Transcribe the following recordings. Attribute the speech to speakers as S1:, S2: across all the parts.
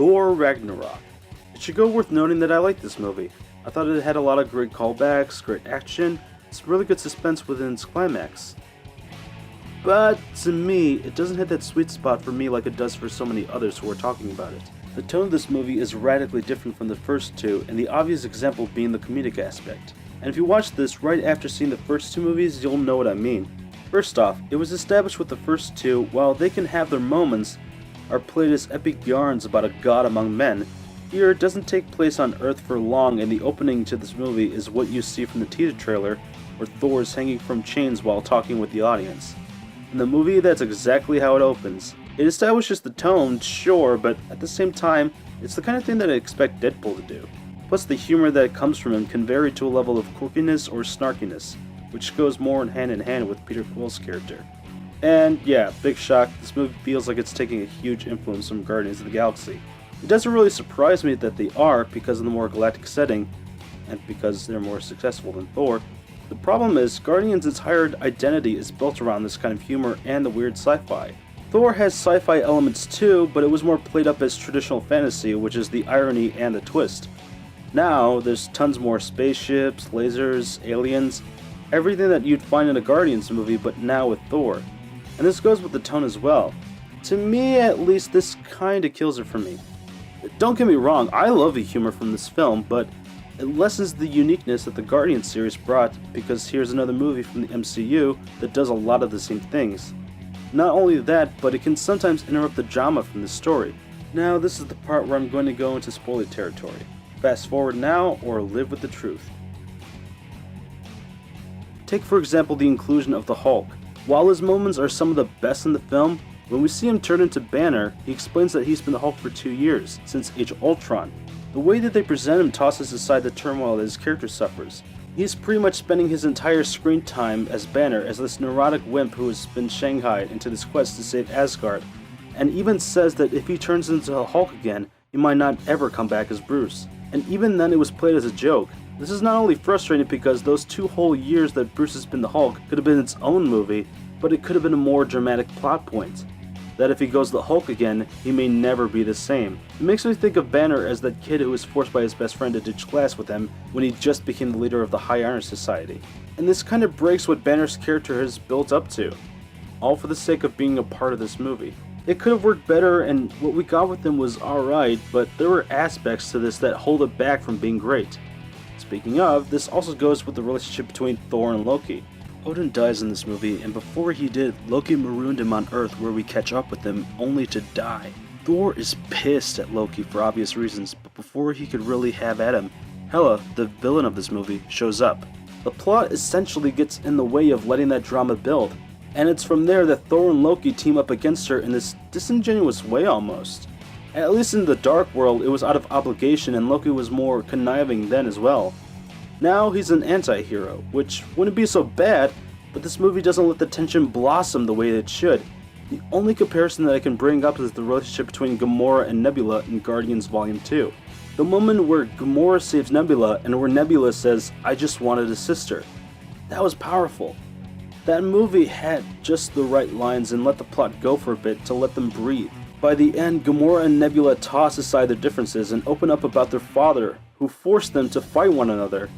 S1: Thor Ragnarok. It should go worth noting that I liked this movie. I thought it had a lot of great callbacks, great action, some really good suspense within its climax. But to me, it doesn't hit that sweet spot for me like it does for so many others who are talking about it. The tone of this movie is radically different from the first two, and the obvious example being the comedic aspect. And if you watch this right after seeing the first two movies, you'll know what I mean. First off, it was established with the first two, while they can have their moments, are played as epic yarns about a god among men. Here, it doesn't take place on Earth for long, and the opening to this movie is what you see from the teaser trailer, where Thor is hanging from chains while talking with the audience. In the movie, that's exactly how it opens. It establishes the tone, sure, but at the same time, it's the kind of thing that I expect Deadpool to do. Plus, the humor that comes from him can vary to a level of quirkiness or snarkiness, which goes more in hand with Peter Quill's character. And yeah, big shock, this movie feels like it's taking a huge influence from Guardians of the Galaxy. It doesn't really surprise me that they are because of the more galactic setting, and because they're more successful than Thor. The problem is, Guardians' entire identity is built around this kind of humor and the weird sci-fi. Thor has sci-fi elements too, but it was more played up as traditional fantasy, which is the irony and the twist. Now, there's tons more spaceships, lasers, aliens, everything that you'd find in a Guardians movie, but now with Thor. And this goes with the tone as well. To me, at least, this kinda kills it for me. Don't get me wrong, I love the humor from this film, but it lessens the uniqueness that the Guardians series brought, because here's another movie from the MCU that does a lot of the same things. Not only that, but it can sometimes interrupt the drama from the story. Now, this is the part where I'm going to go into spoiler territory. Fast forward now, or live with the truth. Take for example the inclusion of the Hulk. While his moments are some of the best in the film, when we see him turn into Banner, he explains that he's been the Hulk for 2 years, since Age of Ultron. The way that they present him tosses aside the turmoil that his character suffers. He's pretty much spending his entire screen time as Banner as this neurotic wimp who has been shanghaied into this quest to save Asgard, and even says that if he turns into a Hulk again, he might not ever come back as Bruce. And even then it was played as a joke. This is not only frustrating because those 2 whole years that Bruce has been the Hulk could have been its own movie, but it could have been a more dramatic plot point. That if he goes the Hulk again, he may never be the same. It makes me think of Banner as that kid who was forced by his best friend to ditch class with him when he just became the leader of the High Honor Society. And this kind of breaks what Banner's character has built up to, all for the sake of being a part of this movie. It could have worked better, and what we got with him was alright, but there were aspects to this that hold it back from being great. Speaking of, this also goes with the relationship between Thor and Loki. Odin dies in this movie, and before he did, Loki marooned him on Earth where we catch up with him, only to die. Thor is pissed at Loki for obvious reasons, but before he could really have at him, Hela, the villain of this movie, shows up. The plot essentially gets in the way of letting that drama build, and it's from there that Thor and Loki team up against her in this disingenuous way almost. At least in the Dark World, it was out of obligation, and Loki was more conniving then as well. Now he's an anti-hero, which wouldn't be so bad, but this movie doesn't let the tension blossom the way it should. The only comparison that I can bring up is the relationship between Gamora and Nebula in Guardians Volume 2. The moment where Gamora saves Nebula and where Nebula says, "I just wanted a sister." That was powerful. That movie had just the right lines and let the plot go for a bit to let them breathe. By the end, Gamora and Nebula toss aside their differences and open up about their father, who forced them to fight one another.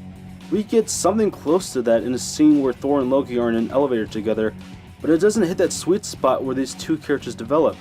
S1: We get something close to that in a scene where Thor and Loki are in an elevator together, but it doesn't hit that sweet spot where these two characters develop.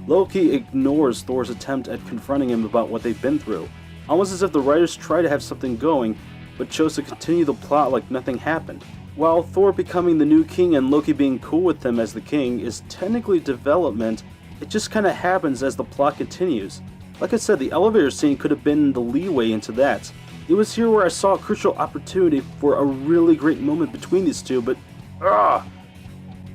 S1: Loki ignores Thor's attempt at confronting him about what they've been through, almost as if the writers tried to have something going, but chose to continue the plot like nothing happened. While Thor becoming the new king and Loki being cool with him as the king is technically development, it just kinda happens as the plot continues. Like I said, the elevator scene could have been the leeway into that. It was here where I saw a crucial opportunity for a really great moment between these two, but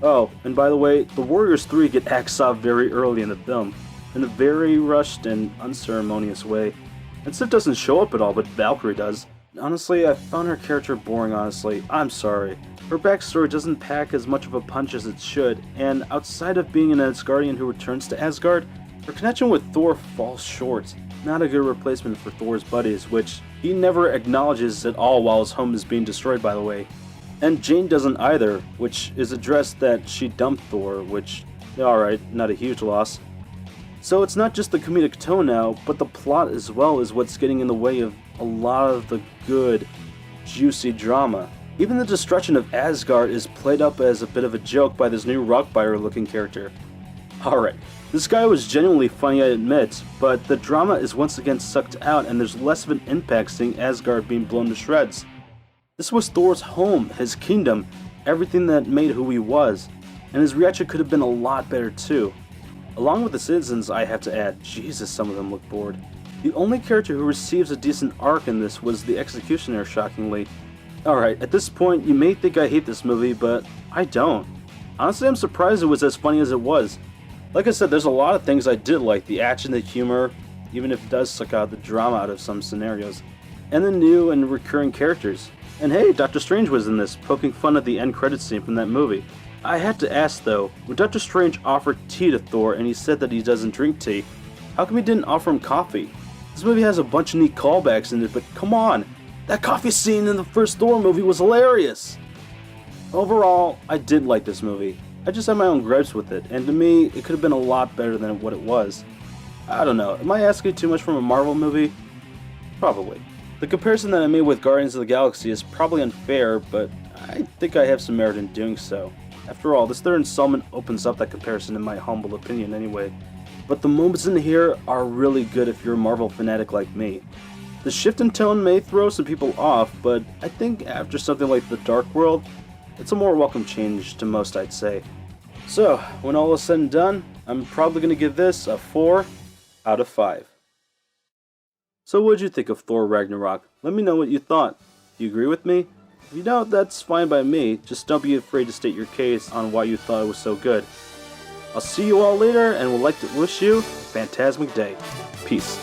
S1: Oh, and by the way, the Warriors 3 get axed off very early in the film, in a very rushed and unceremonious way. And Sif doesn't show up at all, but Valkyrie does. Honestly, I found her character boring, honestly. I'm sorry. Her backstory doesn't pack as much of a punch as it should, and outside of being an Asgardian who returns to Asgard, her connection with Thor falls short. Not a good replacement for Thor's buddies, which he never acknowledges at all while his home is being destroyed, by the way. And Jane doesn't either, which is addressed that she dumped Thor, which, alright, not a huge loss. So it's not just the comedic tone now, but the plot as well is what's getting in the way of a lot of the good, juicy drama. Even the destruction of Asgard is played up as a bit of a joke by this new Rockbiter looking character. Alright, this guy was genuinely funny, I admit, but the drama is once again sucked out and there's less of an impact seeing Asgard being blown to shreds. This was Thor's home, his kingdom, everything that made who he was, and his reaction could have been a lot better too. Along with the citizens, I have to add, Jesus, some of them look bored. The only character who receives a decent arc in this was the Executioner, shockingly. Alright, at this point, you may think I hate this movie, but I don't. Honestly, I'm surprised it was as funny as it was. Like I said, there's a lot of things I did like, the action, the humor, even if it does suck out the drama out of some scenarios, and the new and recurring characters. And hey, Doctor Strange was in this, poking fun at the end credits scene from that movie. I had to ask though, when Doctor Strange offered tea to Thor and he said that he doesn't drink tea, how come he didn't offer him coffee? This movie has a bunch of neat callbacks in it, but come on, that coffee scene in the first Thor movie was hilarious! Overall, I did like this movie. I just had my own gripes with it, and to me, it could have been a lot better than what it was. I don't know, am I asking too much from a Marvel movie? Probably. The comparison that I made with Guardians of the Galaxy is probably unfair, but I think I have some merit in doing so. After all, this third installment opens up that comparison in my humble opinion anyway. But the moments in here are really good if you're a Marvel fanatic like me. The shift in tone may throw some people off, but I think after something like The Dark World, it's a more welcome change to most, I'd say. So, when all is said and done, I'm probably going to give this a 4 out of 5. So what'd you think of Thor Ragnarok? Let me know what you thought. Do you agree with me? If you don't, that's fine by me, just don't be afraid to state your case on why you thought it was so good. I'll see you all later, and would like to wish you a Fantasmic Day. Peace.